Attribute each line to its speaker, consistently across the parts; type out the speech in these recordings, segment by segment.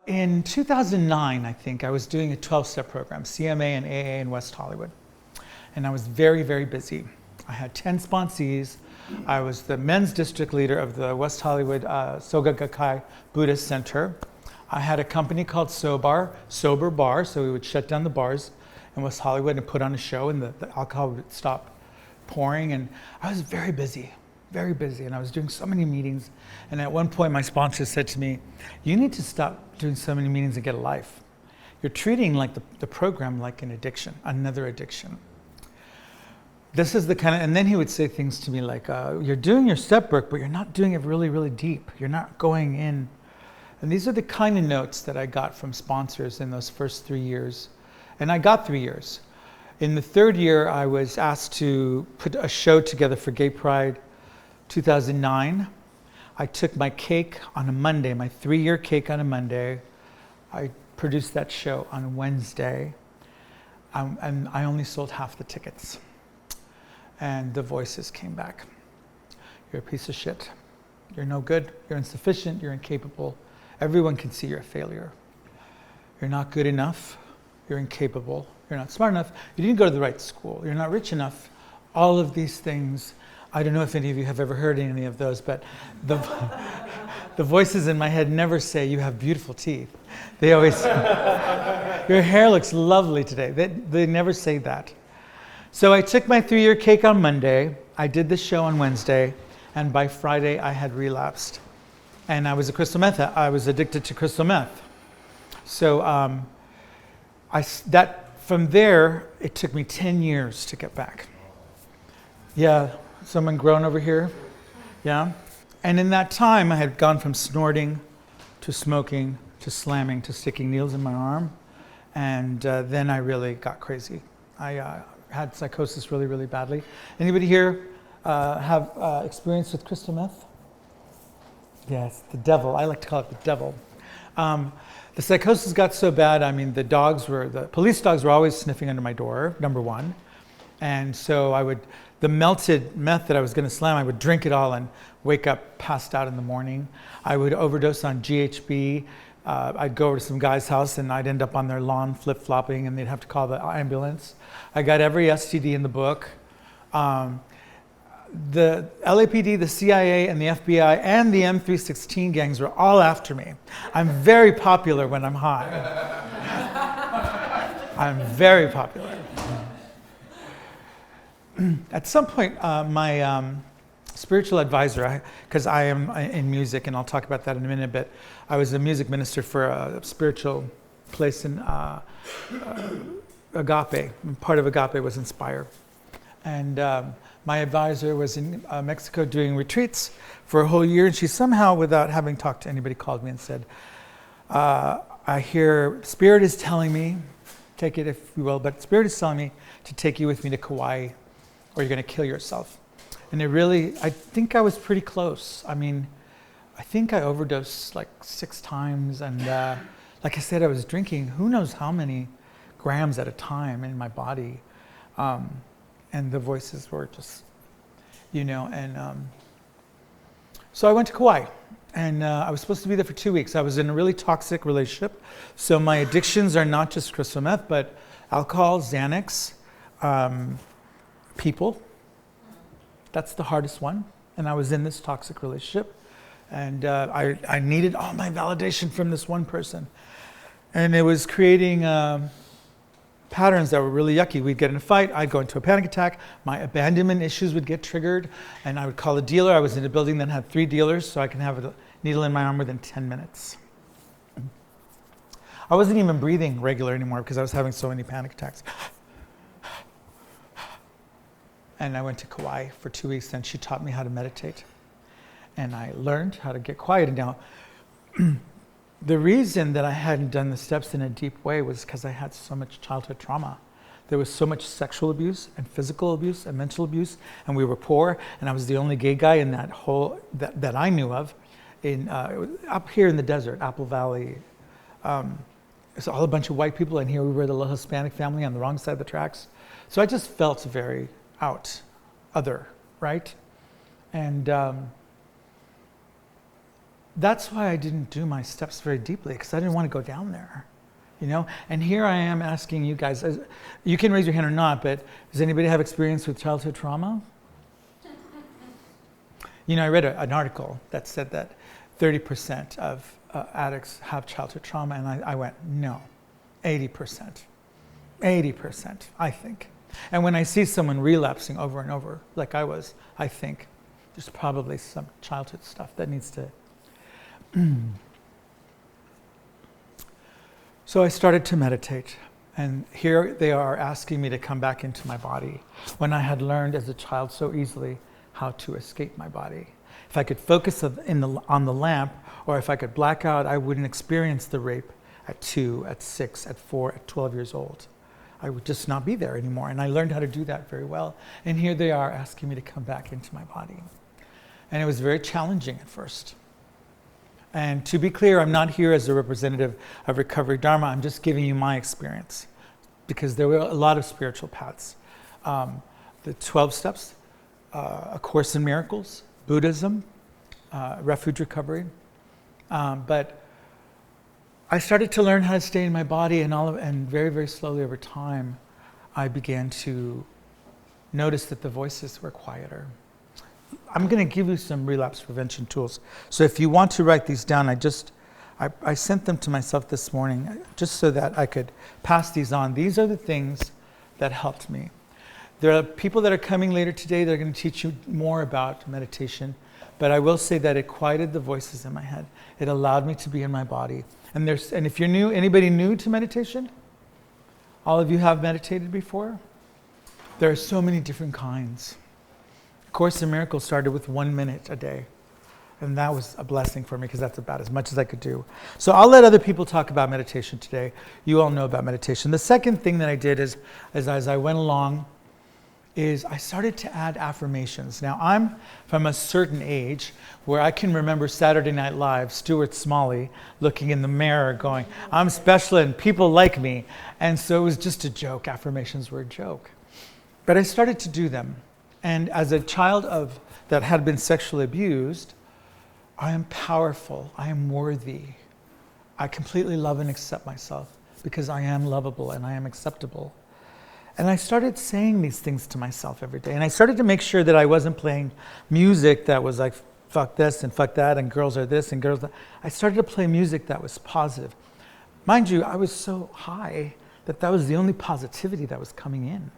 Speaker 1: In 2009, I think, I was doing a 12-step program, CMA and AA in West Hollywood. And I was very, very busy. I had 10 sponsees. I was the men's district leader of the West Hollywood Soga Gakkai Buddhist Center. I had a company called Sober Bar, so we would shut down the bars in West Hollywood and put on a show, and the alcohol would stop pouring. And I was very busy, and I was doing so many meetings. And at one point, my sponsor said to me, "You need to stop doing so many meetings and get a life. You're treating like the program like an addiction, another addiction." This is the kind of, and then he would say things to me like, "You're doing your step work, but you're not doing it really, really deep. You're not going in." And these are the kind of notes that I got from sponsors in those first 3 years. And I got 3 years. In the third year, I was asked to put a show together for Gay Pride 2009. I took my cake on a Monday, my 3-year cake on a Monday. I produced that show on a Wednesday. And I only sold half the tickets. And the voices came back. "You're a piece of shit. You're no good. You're insufficient. You're incapable. Everyone can see you're a failure. You're not good enough. You're incapable. You're not smart enough. You didn't go to the right school. You're not rich enough." All of these things. I don't know if any of you have ever heard any of those, but the voices in my head never say, "You have beautiful teeth." They always, "Your hair looks lovely today." They never say that. So I took my 3-year cake on Monday. I did the show on Wednesday. And by Friday, I had relapsed. And I was I was addicted to crystal meth. So from there, it took me 10 years to get back. Yeah, someone grown over here? Yeah? And in that time, I had gone from snorting to smoking to slamming to sticking needles in my arm. And then I really got crazy. I had psychosis really, really badly. Anybody here have experience with crystal meth? Yes, the devil. I like to call it the devil. The psychosis got so bad, I mean, the police dogs were always sniffing under my door, number one. And so the melted meth that I was going to slam, I would drink it all and wake up passed out in the morning. I would overdose on GHB. I'd go over to some guy's house and I'd end up on their lawn flip-flopping and they'd have to call the ambulance. I got every STD in the book. The LAPD, the CIA, and the FBI, and the M316 gangs were all after me. I'm very popular when I'm high. I'm very popular. At some point, my spiritual advisor, because I am in music, and I'll talk about that in a minute, but I was a music minister for a spiritual place in Agape. Part of Agape was Inspire. And my advisor was in Mexico doing retreats for a whole year, and she somehow, without having talked to anybody, called me and said, "I hear Spirit is telling me, take it if you will, but Spirit is telling me to take you with me to Kauai, or you're going to kill yourself." And I think I was pretty close. I mean, I think I overdosed like 6 times, and like I said, I was drinking who knows how many grams at a time in my body. And the voices were just, so I went to Kauai, and I was supposed to be there for 2 weeks. I was in a really toxic relationship. So my addictions are not just crystal meth, but alcohol, Xanax, people. That's the hardest one. And I was in this toxic relationship. And I needed all my validation from this one person. And it was creating patterns that were really yucky. We'd get in a fight, I'd go into a panic attack, my abandonment issues would get triggered, and I would call a dealer. I was in a building that had 3 dealers, so I can have a needle in my arm within 10 minutes. I wasn't even breathing regular anymore because I was having so many panic attacks. And I went to Kauai for 2 weeks, and she taught me how to meditate. And I learned how to get quiet. And now, the reason that I hadn't done the steps in a deep way was because I had so much childhood trauma. There was so much sexual abuse and physical abuse and mental abuse, and we were poor, and I was the only gay guy in that that I knew of, up here in the desert, Apple Valley. It's all a bunch of white people, and here we were the little Hispanic family on the wrong side of the tracks. So I just felt very other, right? And that's why I didn't do my steps very deeply, because I didn't want to go down there. And here I am asking you guys, you can raise your hand or not, but does anybody have experience with childhood trauma? I read an article that said that 30% of addicts have childhood trauma, and I went, no, 80%. 80%, I think. And when I see someone relapsing over and over, like I was, I think there's probably some childhood stuff that needs to... So I started to meditate, and here they are asking me to come back into my body when I had learned as a child so easily how to escape my body. If I could focus on the lamp, or if I could black out, I wouldn't experience the rape at 2, at 6, at 4, at 12 years old. I would just not be there anymore, and I learned how to do that very well. And here they are asking me to come back into my body. And it was very challenging at first. And to be clear, I'm not here as a representative of Recovery Dharma. I'm just giving you my experience, because there were a lot of spiritual paths. The 12 steps, A Course in Miracles, Buddhism, refuge recovery. But I started to learn how to stay in my body, and very, very slowly over time, I began to notice that the voices were quieter. I'm going to give you some relapse prevention tools. So if you want to write these down, I sent them to myself this morning just so that I could pass these on. These are the things that helped me. There are people that are coming later today that are going to teach you more about meditation, but I will say that it quieted the voices in my head. It allowed me to be in my body. And if you're new, anybody new to meditation? All of you have meditated before? There are so many different kinds. Course in Miracles started with 1 minute a day. And that was a blessing for me, because that's about as much as I could do. So I'll let other people talk about meditation today. You all know about meditation. The second thing that I did is as I went along, is I started to add affirmations. Now I'm from a certain age where I can remember Saturday Night Live, Stuart Smalley looking in the mirror going, I'm special and people like me. And so it was just a joke. Affirmations were a joke. But I started to do them. And as a child that had been sexually abused, I am powerful, I am worthy. I completely love and accept myself because I am lovable and I am acceptable. And I started saying these things to myself every day. And I started to make sure that I wasn't playing music that was like, fuck this and fuck that, and girls are this and girls that. I started to play music that was positive. Mind you, I was so high that was the only positivity that was coming in.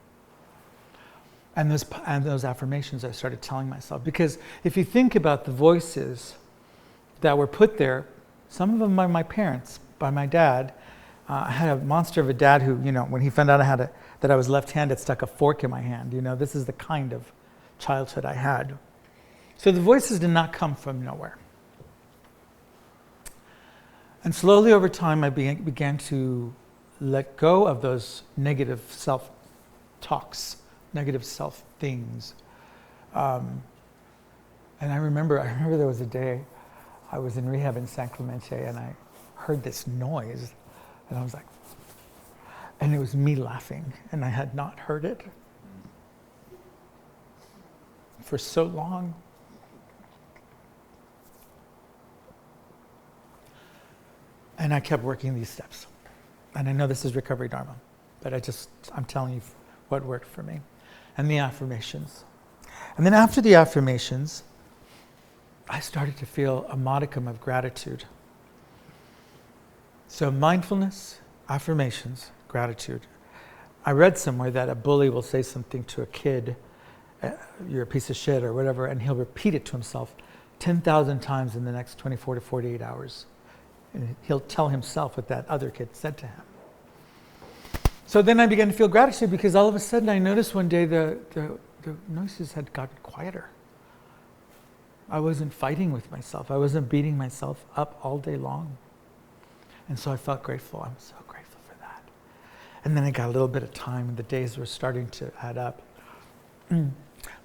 Speaker 1: And those affirmations I started telling myself. Because if you think about the voices that were put there, some of them by my parents, by my dad. I had a monster of a dad who, when he found out that I was left-handed, stuck a fork in my hand. This is the kind of childhood I had. So the voices did not come from nowhere. And slowly over time, I began to let go of those negative self-talks, negative self-things. And I remember there was a day I was in rehab in San Clemente, and I heard this noise, and I was like, and it was me laughing, and I had not heard it for so long. And I kept working these steps. And I know this is Recovery Dharma, but I'm telling you what worked for me. And the affirmations. And then after the affirmations, I started to feel a modicum of gratitude. So mindfulness, affirmations, gratitude. I read somewhere that a bully will say something to a kid, you're a piece of shit or whatever, and he'll repeat it to himself 10,000 times in the next 24 to 48 hours. And he'll tell himself what that other kid said to him. So then I began to feel gratitude, because all of a sudden I noticed one day the noises had gotten quieter. I wasn't fighting with myself. I wasn't beating myself up all day long. And so I felt grateful. I'm so grateful for that. And then I got a little bit of time, and the days were starting to add up.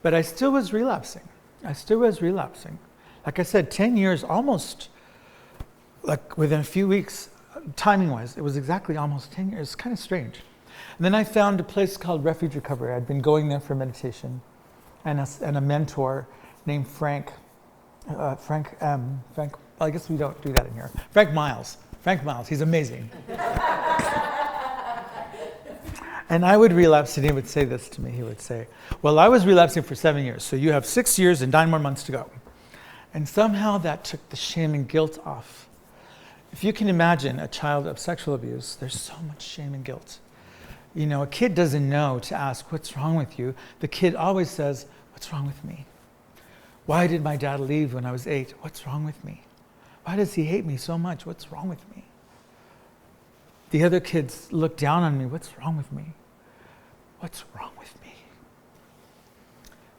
Speaker 1: But I still was relapsing. Like I said, 10 years, almost, like within a few weeks, timing-wise, it was exactly almost 10 years. It's kind of strange. And then I found a place called Refuge Recovery. I'd been going there for meditation, and a mentor named Frank I guess we don't do that in here. Frank Miles, he's amazing. And I would relapse, and he would say this to me. He would say, well, I was relapsing for 7 years, so you have 6 years and 9 more months to go. And somehow that took the shame and guilt off. If you can imagine a child of sexual abuse, there's so much shame and guilt. You know, a kid doesn't know to ask, what's wrong with you? The kid always says, what's wrong with me? Why did my dad leave when I was 8? What's wrong with me? Why does he hate me so much? What's wrong with me? The other kids look down on me. What's wrong with me? What's wrong with me?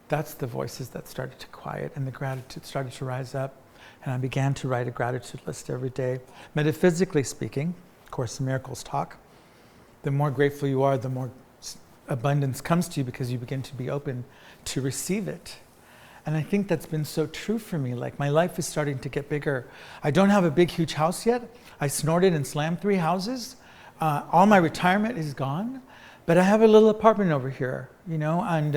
Speaker 1: That's the voices that started to quiet, and the gratitude started to rise up. And I began to write a gratitude list every day. Metaphysically speaking, of course, the miracles talk. The more grateful you are, the more abundance comes to you because you begin to be open to receive it. And I think that's been so true for me. Like, my life is starting to get bigger. I don't have a big, huge house yet. I snorted and slammed 3 houses. All my retirement is gone. But I have a little apartment over here, you know, and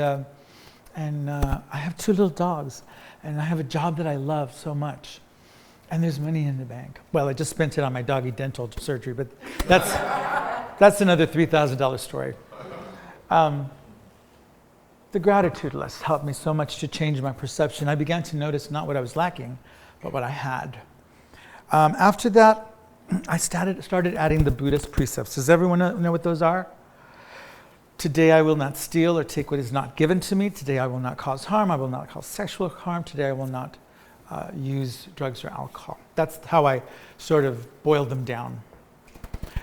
Speaker 1: I have 2 little dogs. And I have a job that I love so much. And there's money in the bank. Well, I just spent it on my doggy dental surgery, but that's another $3,000 story. The gratitude list helped me so much to change my perception. I began to notice not what I was lacking, but what I had. After that, I started adding the Buddhist precepts. Does everyone know what those are? Today I will not steal or take what is not given to me. Today I will not cause harm. I will not cause sexual harm. Today I will not use drugs or alcohol. That's how I sort of boiled them down.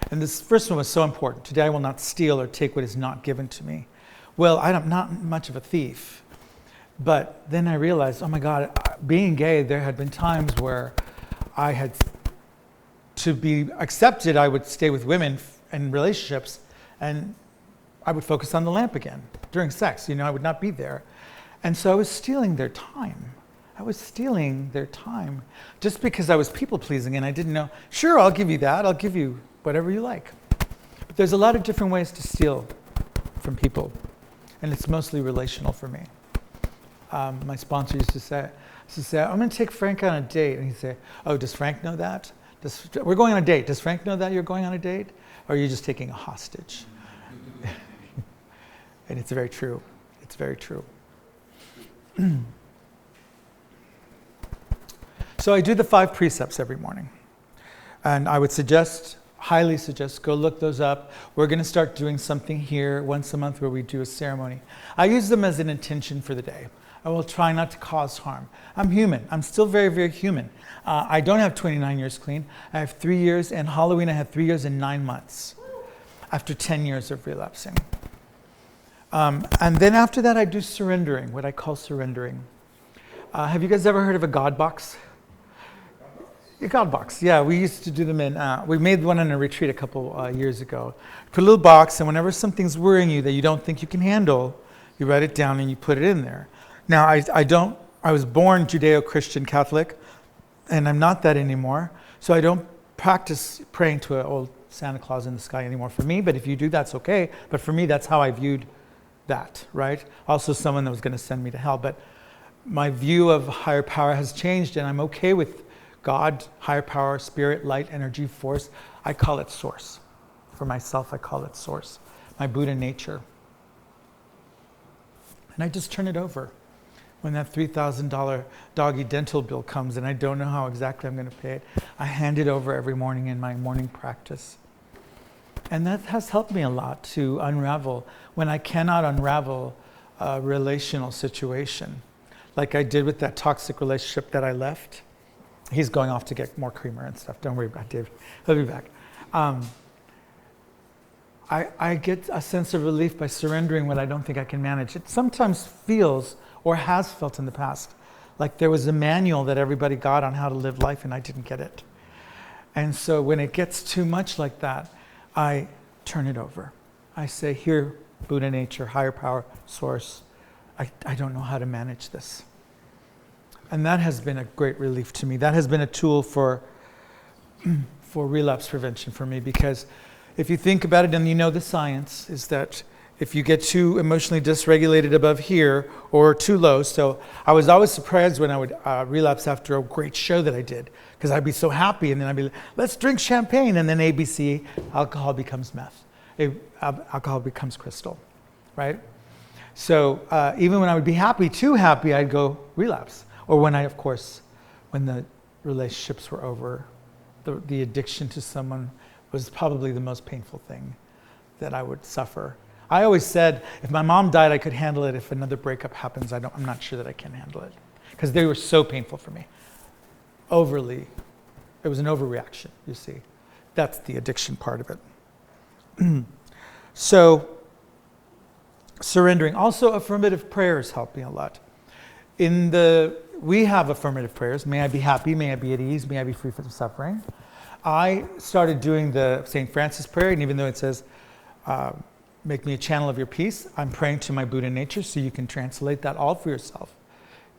Speaker 1: And this first one was so important. Today I will not steal or take what is not given to me. Well, I'm not much of a thief. But then I realized, oh my God, being gay, there had been times where I had, to be accepted, I would stay with women in relationships, and I would focus on the lamp again during sex. You know, I would not be there. And so I was stealing their time. Just because I was people-pleasing and I didn't know, sure, I'll give you that. I'll give you whatever you like. But there's a lot of different ways to steal from people. And it's mostly relational for me. My sponsor used to say, I'm going to take Frank on a date. And he'd say, oh, does Frank know that? We're going on a date. Does Frank know that you're going on a date? Or are you just taking a hostage? And it's very true. It's very true. So I do the 5 precepts every morning. And I would highly suggest, go look those up. We're going to start doing something here once a month where we do a ceremony. I use them as an intention for the day. I will try not to cause harm. I'm human. I'm still very, very human. I don't have 29 years clean. I have 3 years, and Halloween I had 3 years and 9 months after 10 years of relapsing. And then after that, I do surrendering, what I call surrendering. Have you guys ever heard of a God box? A God box, yeah. We used to do them we made one in a retreat a couple years ago. Put a little box, and whenever something's worrying you that you don't think you can handle, you write it down and you put it in there. Now, I was born Judeo-Christian Catholic, and I'm not that anymore, so I don't practice praying to an old Santa Claus in the sky anymore for me, but if you do, that's okay. But for me, that's how I viewed that, right? Also someone that was going to send me to hell. But my view of higher power has changed, and I'm okay with God, higher power, spirit, light, energy, force. I call it source. For myself, I call it source. My Buddha nature. And I just turn it over. When that $3,000 doggy dental bill comes and I don't know how exactly I'm going to pay it, I hand it over every morning in my morning practice. And that has helped me a lot to unravel when I cannot unravel a relational situation. Like I did with that toxic relationship that I left. He's going off to get more creamer and stuff. Don't worry about Dave. He'll be back. I get a sense of relief by surrendering what I don't think I can manage. It sometimes feels, or has felt in the past, like there was a manual that everybody got on how to live life and I didn't get it. And so when it gets too much like that, I turn it over. I say, here, Buddha nature, higher power, source, I don't know how to manage this. And that has been a great relief to me. That has been a tool for relapse prevention for me, because if you think about it, and you know the science, is that if you get too emotionally dysregulated above here or too low. So I was always surprised when I would relapse after a great show that I did, because I'd be so happy, and then I'd be like, let's drink champagne, and then ABC, alcohol becomes meth. Alcohol becomes crystal, right? So even when I would be happy, too happy, I'd go relapse. Or when when the relationships were over, the addiction to someone was probably the most painful thing that I would suffer. I always said, if my mom died, I could handle it. If another breakup happens, I'm not sure that I can handle it. Because they were so painful for me. It was an overreaction, you see. That's the addiction part of it. So, surrendering. Also, affirmative prayers help me a lot. We have affirmative prayers. May I be happy, may I be at ease, may I be free from suffering. I started doing the St. Francis prayer, and even though it says, make me a channel of your peace, I'm praying to my Buddha nature, so you can translate that all for yourself.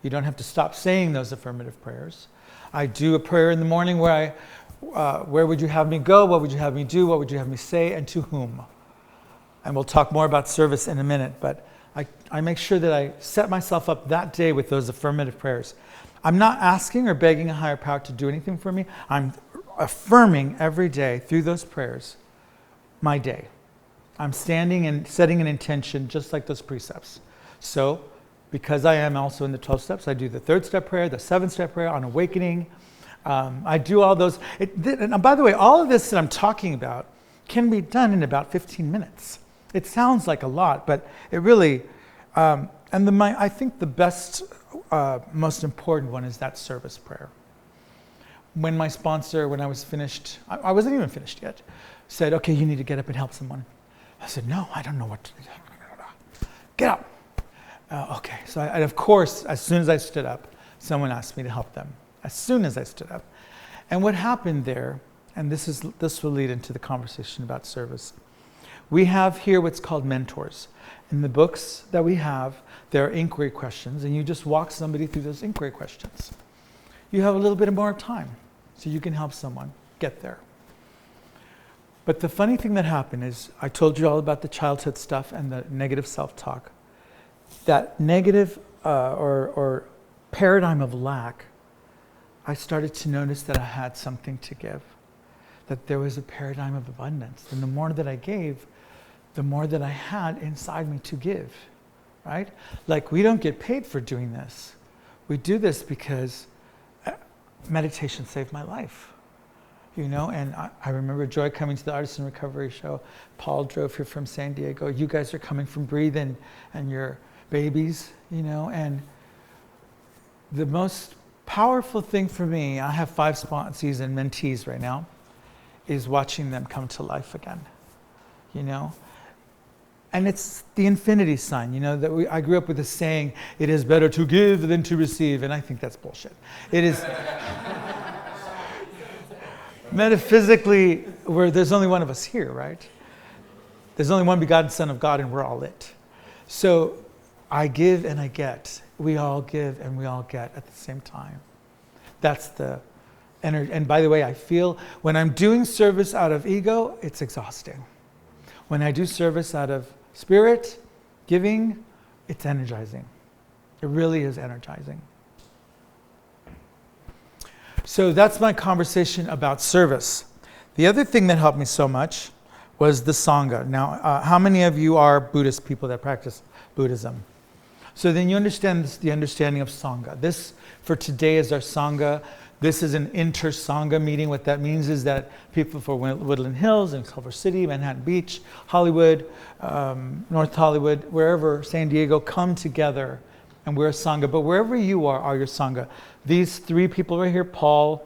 Speaker 1: You don't have to stop saying those affirmative prayers. I do a prayer in the morning where where would you have me go? What would you have me do? What would you have me say? And to whom? And we'll talk more about service in a minute, but I make sure that I set myself up that day with those affirmative prayers. I'm not asking or begging a higher power to do anything for me. I'm affirming every day through those prayers my day. I'm standing and setting an intention just like those precepts. So, because I am also in the 12 steps, I do the 3rd step prayer, the 7th step prayer on awakening. I do all those. And by the way, all of this that I'm talking about can be done in about 15 minutes. It sounds like a lot, but it really, I think the best, most important one is that service prayer. When my sponsor, when I was finished, I wasn't even finished yet, said, okay, you need to get up and help someone. I said, no, I don't know what to do. Get up. Okay, so of course, as soon as I stood up, someone asked me to help them. As soon as I stood up. And what happened there, and this will lead into the conversation about service. We have here what's called mentors. In the books that we have, there are inquiry questions, and you just walk somebody through those inquiry questions. You have a little bit more time, so you can help someone get there. But the funny thing that happened is, I told you all about the childhood stuff and the negative self-talk. That negative or paradigm of lack, I started to notice that I had something to give, that there was a paradigm of abundance. And the more that I gave, the more that I had inside me to give, right? Like, we don't get paid for doing this. We do this because meditation saved my life. You know, and I remember Joy coming to the Artist in Recovery show. Paul drove here from San Diego. You guys are coming from Breathe and your babies, you know. And the most powerful thing for me, I have 5 sponsees and mentees right now, is watching them come to life again, you know. And it's the infinity sign, you know, that I grew up with a saying, it is better to give than to receive. And I think that's bullshit. It is... Metaphysically, there's only one of us here, right? There's only one begotten Son of God, and we're all it. So I give and I get. We all give and we all get at the same time. That's the energy. And by the way, I feel when I'm doing service out of ego, it's exhausting. When I do service out of spirit, giving, it's energizing. It really is energizing. So that's my conversation about service. The other thing that helped me so much was the Sangha. Now, how many of you are Buddhist people that practice Buddhism? So then you understand the understanding of Sangha. This, for today, is our Sangha. This is an inter-Sangha meeting. What that means is that people from Woodland Hills and Culver City, Manhattan Beach, Hollywood, North Hollywood, wherever, San Diego, come together, and we're a Sangha. But wherever you are your Sangha. These 3 people right here, Paul,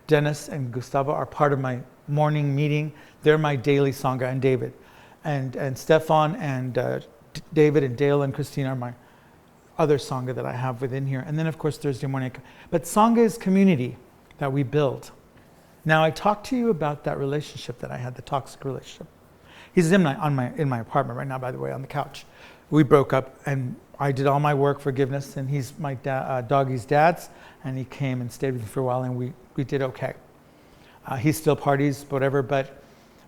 Speaker 1: Dennis, and Gustavo, are part of my morning meeting. They're my daily Sangha, and David. And Stefan and David and Dale and Christine are my other Sangha that I have within here. And then, of course, Thursday morning. But Sangha is community that we build. Now, I talked to you about that relationship that I had, the toxic relationship. He's in my apartment right now, by the way, on the couch. We broke up, and I did all my work, forgiveness, and he's my doggy's dad's, and he came and stayed with me for a while, and we did okay. He still parties, whatever, but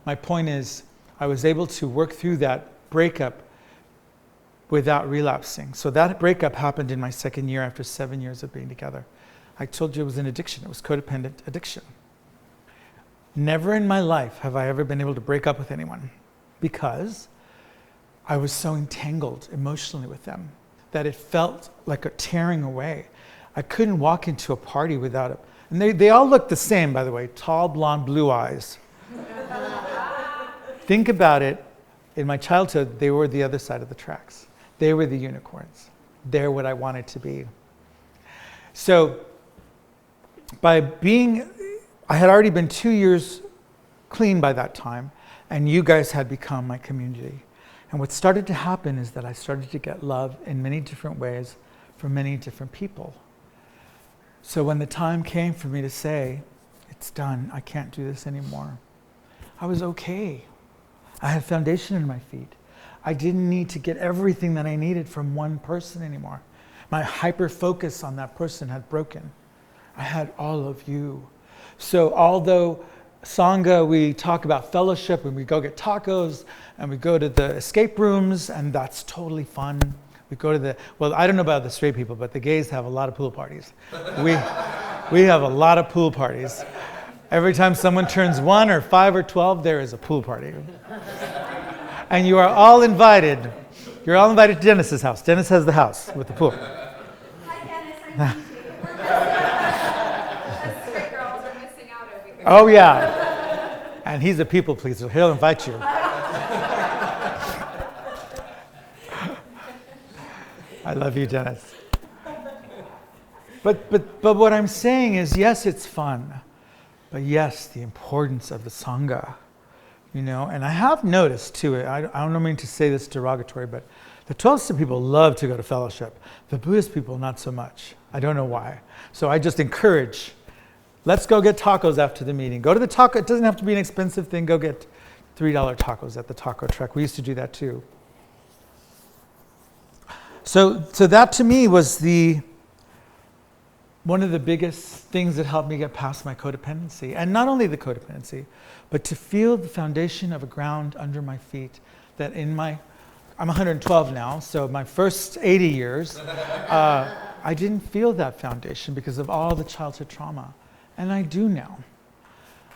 Speaker 1: my point is, I was able to work through that breakup without relapsing. So that breakup happened in my second year after 7 years of being together. I told you it was an addiction. It was codependent addiction. Never in my life have I ever been able to break up with anyone because I was so entangled emotionally with them that it felt like a tearing away. I couldn't walk into a party without it. And they all look the same, by the way, tall, blonde, blue eyes. Think about it. In my childhood, they were the other side of the tracks. They were the unicorns. They're what I wanted to be. So I had already been 2 years clean by that time, and you guys had become my community. And what started to happen is that I started to get love in many different ways from many different people. So when the time came for me to say, it's done, I can't do this anymore, I was okay. I had foundation in my feet. I didn't need to get everything that I needed from one person anymore. My hyper focus on that person had broken. I had all of you. So although Sangha, we talk about fellowship and we go get tacos and we go to the escape rooms, and that's totally fun. We go to well, I don't know about the straight people, but the gays have a lot of pool parties. We have a lot of pool parties. Every time someone turns 1 or 5 or 12, there is a pool party. And you are all invited. You're all invited to Dennis's house. Dennis has the house with the pool.
Speaker 2: Hi, Dennis. I'm Us straight girls are missing out over here.
Speaker 1: Oh, yeah. And he's a people pleaser. He'll invite you. I love you, Dennis. But what I'm saying is, yes, it's fun. But yes, the importance of the Sangha, and I have noticed too, I don't mean to say this derogatory, but the 12-step people love to go to fellowship. The Buddhist people, not so much. I don't know why. So I just encourage, let's go get tacos after the meeting. Go to the taco, it doesn't have to be an expensive thing, go get $3 tacos at the taco truck. We used to do that too. So that to me was one of the biggest things that helped me get past my codependency. And not only the codependency, but to feel the foundation of a ground under my feet that I'm 112 now, so my first 80 years, I didn't feel that foundation because of all the childhood trauma. And I do now.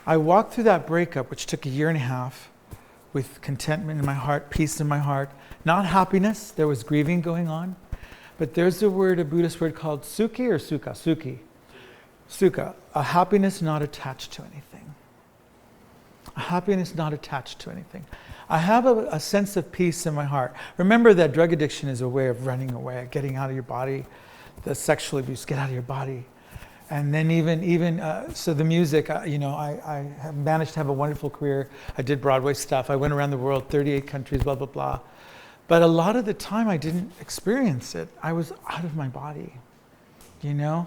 Speaker 1: I walked through that breakup, which took 1.5 years, with contentment in my heart, peace in my heart, not happiness. There was grieving going on. But there's a Buddhist word called sukhi or sukha? Sukhi. Sukha, a happiness not attached to anything. A happiness not attached to anything. I have a sense of peace in my heart. Remember that drug addiction is a way of running away, getting out of your body. The sexual abuse, get out of your body. And then so the music, I have managed to have a wonderful career. I did Broadway stuff. I went around the world, 38 countries, blah, blah, blah. But a lot of the time I didn't experience it. I was out of my body, And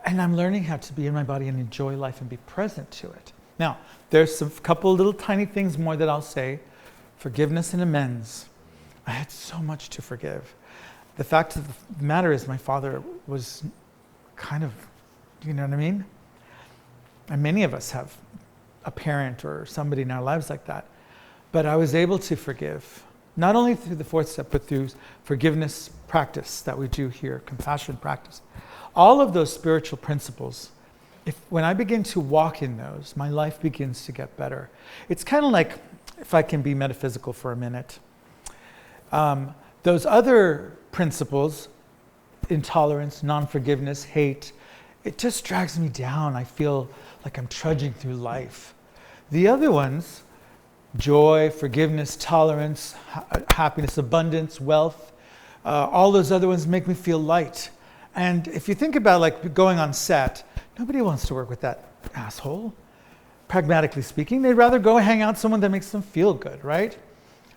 Speaker 1: I'm learning how to be in my body and enjoy life and be present to it. Now, there's a couple little tiny things more that I'll say. Forgiveness and amends. I had so much to forgive. The fact of the matter is my father was kind of, you know what I mean? And many of us have a parent or somebody in our lives like that. But I was able to forgive, not only through the 4th step, but through forgiveness practice that we do here, compassion practice. All of those spiritual principles, when I begin to walk in those, my life begins to get better. It's kind of like, if I can be metaphysical for a minute, those other principles, intolerance, non-forgiveness, hate, it just drags me down. I feel like I'm trudging through life. The other ones, joy, forgiveness, tolerance, happiness, abundance, wealth, all those other ones make me feel light. And if you think about like going on set, nobody wants to work with that asshole. Pragmatically speaking, they'd rather go hang out with someone that makes them feel good, right?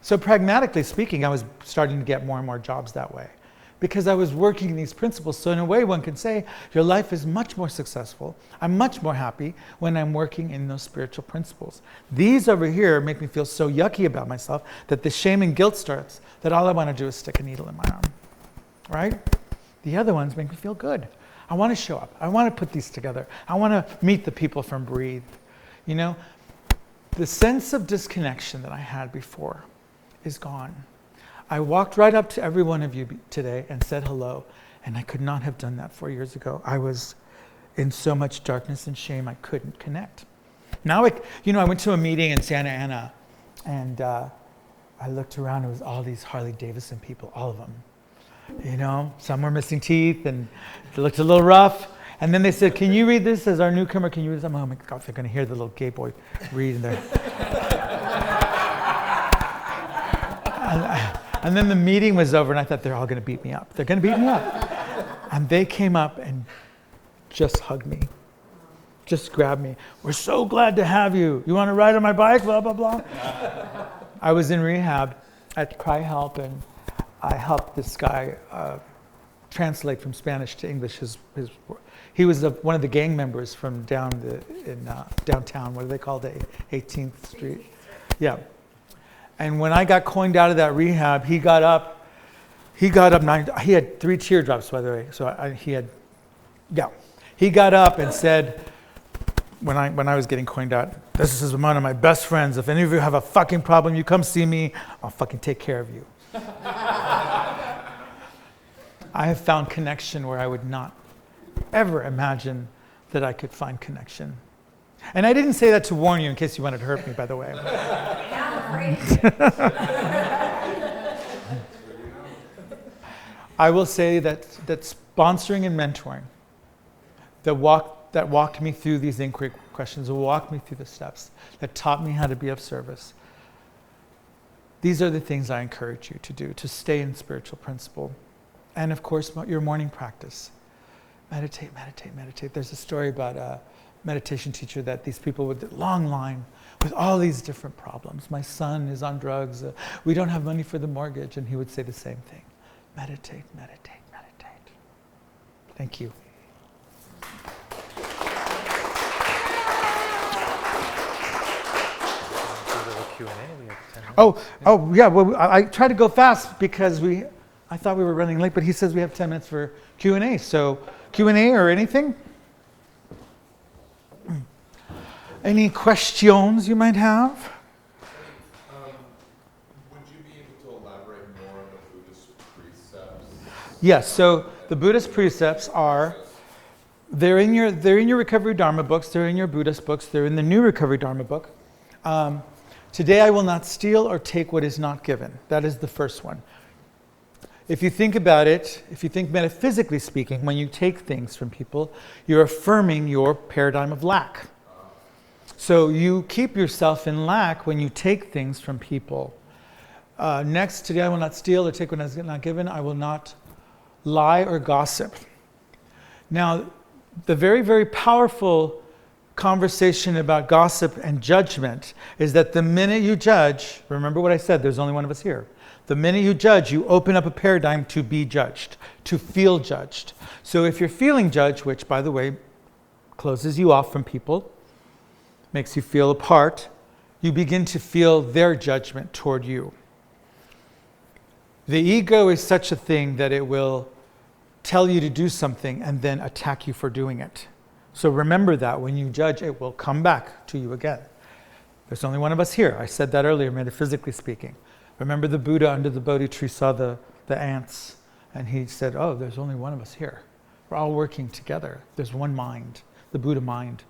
Speaker 1: So pragmatically speaking, I was starting to get more and more jobs that way because I was working these principles. So in a way, one can say your life is much more successful. I'm much more happy when I'm working in those spiritual principles. These over here make me feel so yucky about myself that the shame and guilt starts, that all I want to do is stick a needle in my arm, right? The other ones make me feel good. I want to show up. I want to put these together. I want to meet the people from Breathe. The sense of disconnection that I had before is gone. I walked right up to every one of you today and said hello, and I could not have done that 4 years ago. I was in so much darkness and shame I couldn't connect. Now, I went to a meeting in Santa Ana, and I looked around, it was all these Harley Davidson people, all of them. Some were missing teeth, and it looked a little rough. And then they said, can you read this as our newcomer? Can you read this? Oh my God, they're going to hear the little gay boy read in there. And then the meeting was over, and I thought they're all going to beat me up. They're going to beat me up. And they came up and just hugged me, just grabbed me. We're so glad to have you. You want to ride on my bike? Blah, blah, blah. I was in rehab at Cry Help, and I helped this guy translate from Spanish to English. He was one of the gang members from downtown. What do they call it? 18th Street. Yeah. And when I got coined out of that rehab, he got up. He had 3 teardrops, by the way. So he got up and said, when I was getting coined out, this is one of my best friends. If any of you have a fucking problem, you come see me. I'll fucking take care of you. I have found connection where I would not ever imagine that I could find connection. And I didn't say that to warn you in case you wanted to hurt me, by the way. I will say that sponsoring and mentoring that walked me through these inquiry questions, that walked me through the steps, that taught me how to be of service. These are the things I encourage you to do, to stay in spiritual principle. And of course, your morning practice. Meditate, meditate, meditate. There's a story about a meditation teacher that these people with a long line with all these different problems. My son is on drugs. We don't have money for the mortgage. And he would say the same thing. Meditate, meditate, meditate. Thank you. Oh, yeah. Well, I tried to go fast because I thought we were running late, but he says we have 10 minutes for Q&A. So Q&A or anything? Any questions you might have?
Speaker 3: Would you be able to elaborate more on the Buddhist precepts?
Speaker 1: Yes. So the Buddhist precepts are, they're in your Recovery Dharma books, they're in your Buddhist books, they're in the New Recovery Dharma book. Today I will not steal or take what is not given. That is the first one. If you think about it, if you think metaphysically speaking, when you take things from people, you're affirming your paradigm of lack. So you keep yourself in lack when you take things from people. Next, today I will not steal or take what is not given. I will not lie or gossip. Now, the very, very powerful conversation about gossip and judgment is that the minute you judge, remember what I said, there's only one of us here. The minute you judge, you open up a paradigm to be judged, to feel judged. So if you're feeling judged, which, by the way, closes you off from people, makes you feel apart, you begin to feel their judgment toward you. The ego is such a thing that it will tell you to do something and then attack you for doing it. So remember that when you judge, it will come back to you again. There's only one of us here. I said that earlier, metaphysically speaking. Remember the Buddha under the Bodhi tree saw the ants, and he said, oh, there's only one of us here. We're all working together. There's one mind, the Buddha mind.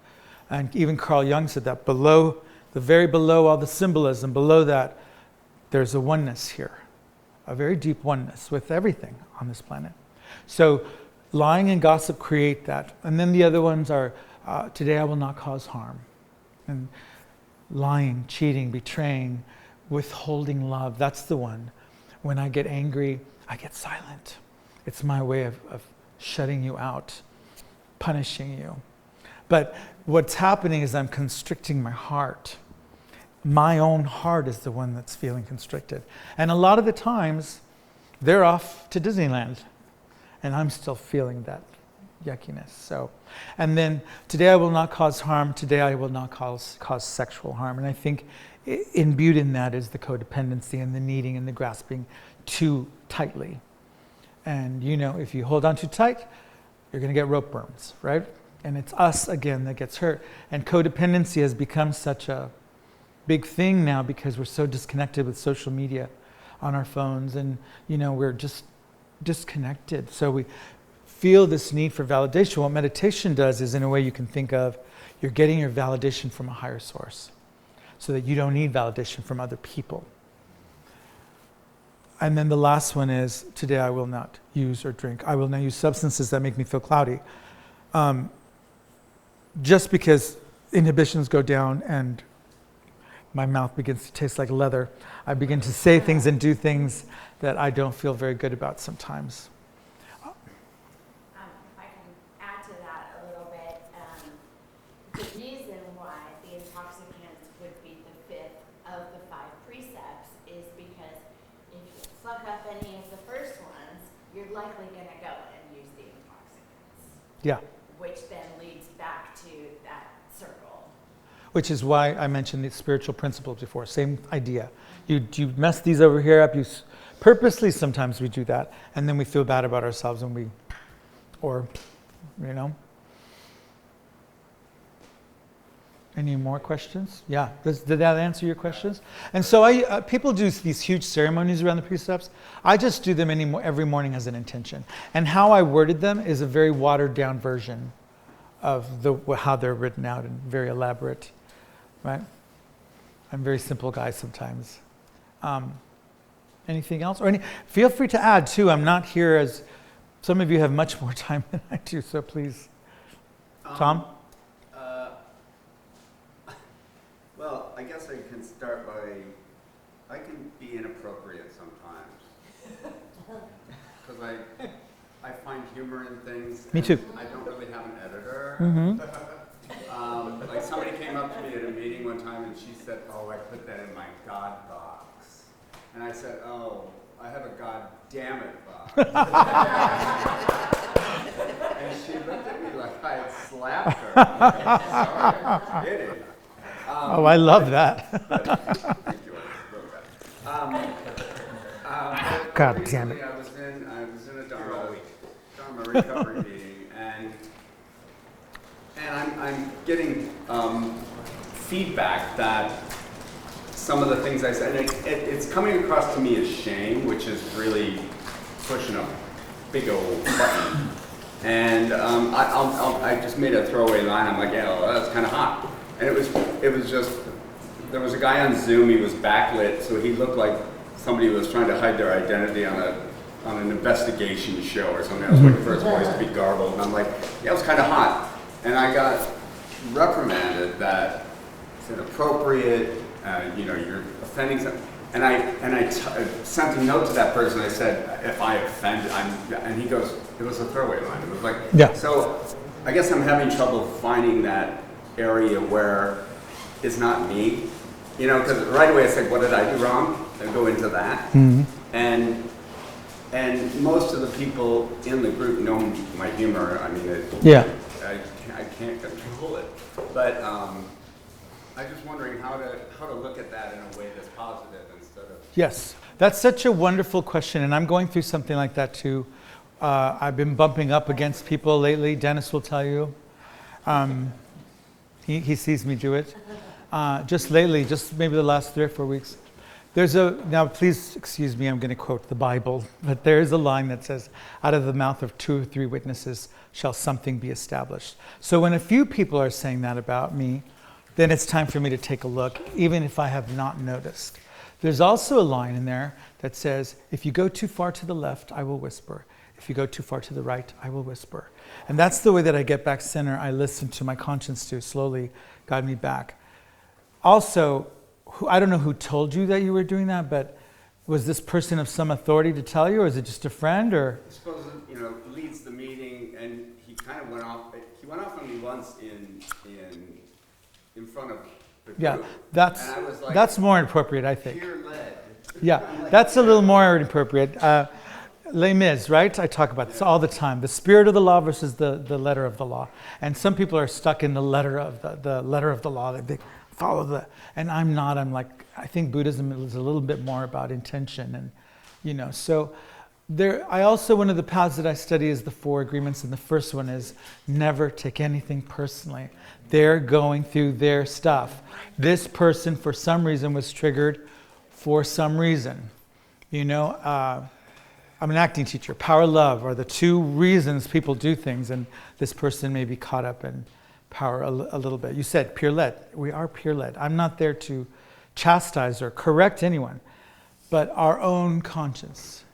Speaker 1: And even Carl Jung said that below, the very below all the symbolism, below that, there's a oneness here, a very deep oneness with everything on this planet. So lying and gossip create that. And then the other ones are, today I will not cause harm. And lying, cheating, betraying, withholding love, that's the one. When I get angry, I get silent. It's my way of shutting you out, punishing you. But what's happening is I'm constricting my heart. My own heart is the one that's feeling constricted. And a lot of the times, they're off to Disneyland. And I'm still feeling that yuckiness. So, and then today I will not cause harm. Today I will not cause sexual harm. And I think imbued in that is the codependency and the needing and the grasping too tightly. And if you hold on too tight, you're going to get rope burns, right? And it's us again that gets hurt. And codependency has become such a big thing now because we're so disconnected with social media on our phones, and we're just disconnected. So we feel this need for validation. What meditation does is, in a way you can think of, you're getting your validation from a higher source so that you don't need validation from other people. And then the last one is, today I will not use or drink. I will not use substances that make me feel cloudy. Just because inhibitions go down and my mouth begins to taste like leather, I begin to say things and do things that I don't feel very good about sometimes.
Speaker 4: If I can add to that a little bit, the reason why the intoxicants would be the fifth of the 5 precepts is because if you fuck up any of the first ones, you're likely going to go and use the intoxicants.
Speaker 1: Yeah.
Speaker 4: Which then leads back to that circle.
Speaker 1: Which is why I mentioned the spiritual principles before. Same idea. You mess these over here up. Purposely, sometimes we do that, and then we feel bad about ourselves when Any more questions? Yeah. Did that answer your questions? And so people do these huge ceremonies around the precepts. I just do them every morning as an intention. And how I worded them is a very watered down version of how they're written out, and very elaborate, right? I'm a very simple guy sometimes. Anything else? Feel free to add too. I'm not here as some of you have much more time than I do, so please. Tom?
Speaker 5: Well, I guess I can start by, I can be inappropriate sometimes. Because I find humor in things.
Speaker 1: Me too.
Speaker 5: I don't really have an editor.
Speaker 1: Mm-hmm.
Speaker 5: Like somebody came up to me at a meeting one time and she said, "Oh, I put that in my God box." And I said, "Oh, I have a God damn it box." And she looked at me like I had slapped her. Sorry, I'm kidding.
Speaker 1: I love that.
Speaker 5: Thank you.
Speaker 1: God damn it.
Speaker 5: I was in a Dharma recovery meeting, and I'm getting feedback that some of the things I said, and it's coming across to me as shame, which is really pushing a big old button. And I just made a throwaway line. I'm like, yeah, well, that's kind of hot. And it was just, there was a guy on Zoom, he was backlit, so he looked like somebody who was trying to hide their identity on an investigation show or something. I was waiting for his voice to be garbled, and I'm like, yeah, it was kind of hot. And I got reprimanded that it's inappropriate, you're offending some. And I sent a note to that person. I said, if I offend, and he goes, it was a throwaway line. It was like,
Speaker 1: yeah.
Speaker 5: So I guess I'm having trouble finding that area where it's not me, because right away it's like, what did I do wrong? I go into that,
Speaker 1: mm-hmm.
Speaker 5: and most of the people in the group know my humor. I mean, I can't control it, but I'm just wondering how to look at that in a way that's positive instead of.
Speaker 1: Yes, that's such a wonderful question, and I'm going through something like that too. I've been bumping up against people lately. Dennis will tell you. He sees me do it. Just lately, just maybe the last 3 or 4 weeks. Now please excuse me, I'm going to quote the Bible, but there is a line that says, out of the mouth of 2 or 3 witnesses shall something be established. So when a few people are saying that about me, then it's time for me to take a look, even if I have not noticed. There's also a line in there that says, if you go too far to the left, I will whisper. If you go too far to the right, I will whisper. And that's the way that I get back center. I listen to my conscience to slowly guide me back. Also, I don't know who told you that you were doing that, but was this person of some authority to tell you, or is it just a friend, or?
Speaker 5: I suppose, leads the meeting, and he kind of went off. He went off on me once in front of the group.
Speaker 1: Yeah, that's more appropriate, I think.
Speaker 5: Peer led.
Speaker 1: Yeah, that's a little more appropriate. Les Mis, right? I talk about this all the time. The spirit of the law versus the letter of the law. And some people are stuck in the letter of the letter of the law. They follow and I'm not. I'm like, I think Buddhism is a little bit more about intention, and so I also, one of the paths that I study is the 4 agreements, and the first one is never take anything personally. They're going through their stuff. This person, for some reason, was triggered for some reason. You know, I'm an acting teacher. Power, love are the two reasons people do things, and this person may be caught up in power a little bit. You said peer-led. We are peer-led. I'm not there to chastise or correct anyone, but our own conscience,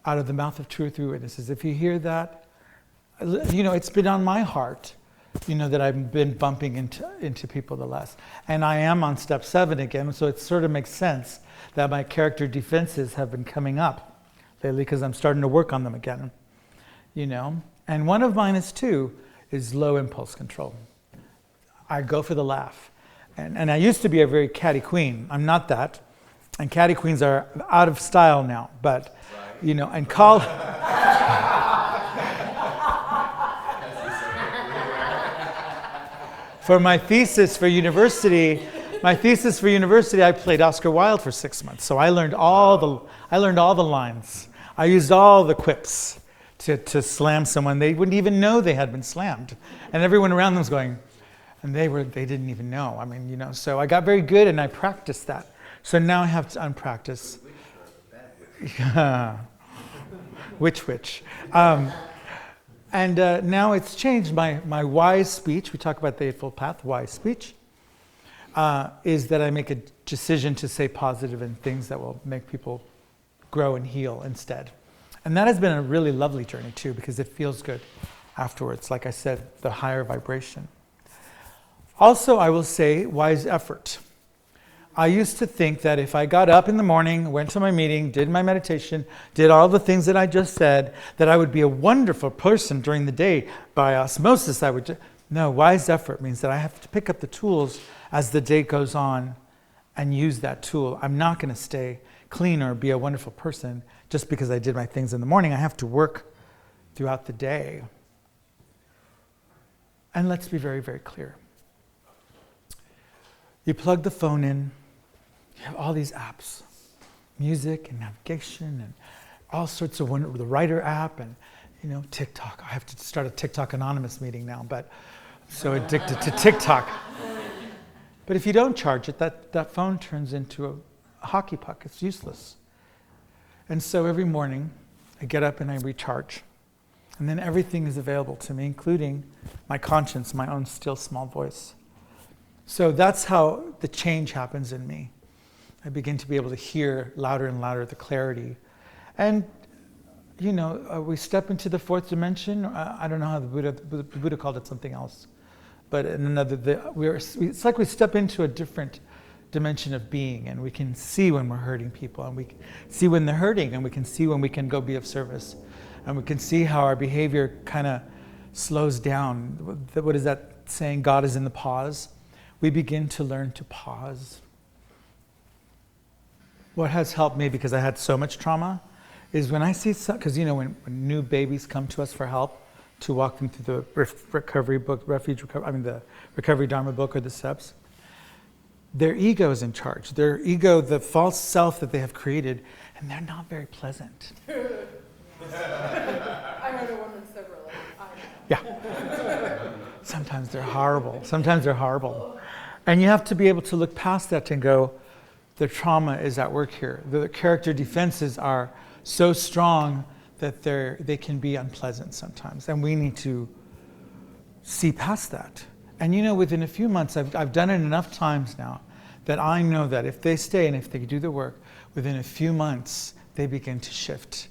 Speaker 1: out of the mouth of two or three witnesses. If you hear that, you know, it's been on my heart, you know, that I've been bumping into people the less. And I am on step 7 again, so it sort of makes sense that my character defenses have been coming up lately because I'm starting to work on them again, you know. And one of mine is low impulse control. I go for the laugh. And I used to be a very catty queen. I'm not that. And catty queens are out of style now. But, you know, and for my thesis for university, I played Oscar Wilde for 6 months. So I learned all the lines. I used all the quips to slam someone. They wouldn't even know they had been slammed. And everyone around them was going, and they didn't even know. I mean, you know, so I got very good and I practiced that. So now I have to unpractice. Which. And now it's changed. My wise speech, we talk about the Eightfold Path, wise speech, is that I make a decision to say positive and things that will make people grow and heal instead. And that has been a really lovely journey too, because it feels good afterwards. Like I said, the higher vibration. Also, I will say wise effort. I used to think that if I got up in the morning, went to my meeting, did my meditation, did all the things that I just said, that I would be a wonderful person during the day. By osmosis, No, wise effort means that I have to pick up the tools as the day goes on and use that tool. I'm not going to stay clean or be a wonderful person just because I did my things in the morning. I have to work throughout the day. And let's be very, very clear. You plug the phone in, you have all these apps, music and navigation and all sorts of the writer app and, you know, TikTok. I have to start a TikTok Anonymous meeting now, but I'm so addicted to TikTok. But if you don't charge it, that phone turns into a hockey puck. It's useless. And so every morning I get up and I recharge. And then everything is available to me, including my conscience, my own still small voice. So that's how the change happens in me. I begin to be able to hear louder and louder the clarity. And, you know, we step into the fourth dimension. I don't know how the Buddha called it something else. But in another, it's like we step into a different dimension of being, and we can see when we're hurting people, and we can see when they're hurting, and we can see when we can go be of service. And we can see how our behavior kind of slows down. What is that saying? God is in the pause. We begin to learn to pause. What has helped me, because I had so much trauma, is when I see, because you know, when new babies come to us for help, to walk them through the recovery book, the Recovery Dharma book or the steps, their ego is in charge. Their ego, the false self that they have created, and they're not very pleasant.
Speaker 2: I heard a woman several.
Speaker 1: Yeah. Sometimes they're horrible. And you have to be able to look past that and go, the trauma is at work here. The character defenses are so strong that they can be unpleasant sometimes. And we need to see past that. And you know, within a few months, I've done it enough times now that I know that if they stay and if they do the work, within a few months, they begin to shift.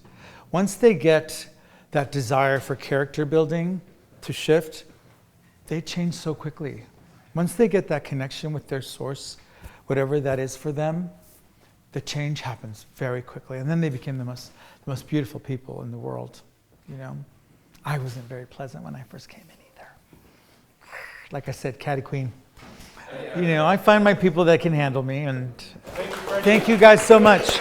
Speaker 1: Once they get that desire for character building to shift, they change so quickly. Once they get that connection with their source, whatever that is for them, the change happens very quickly. And then they become the most beautiful people in the world. You know, I wasn't very pleasant when I first came in either. Like I said, catty queen. You know, I find my people that can handle me, and thank you guys so much.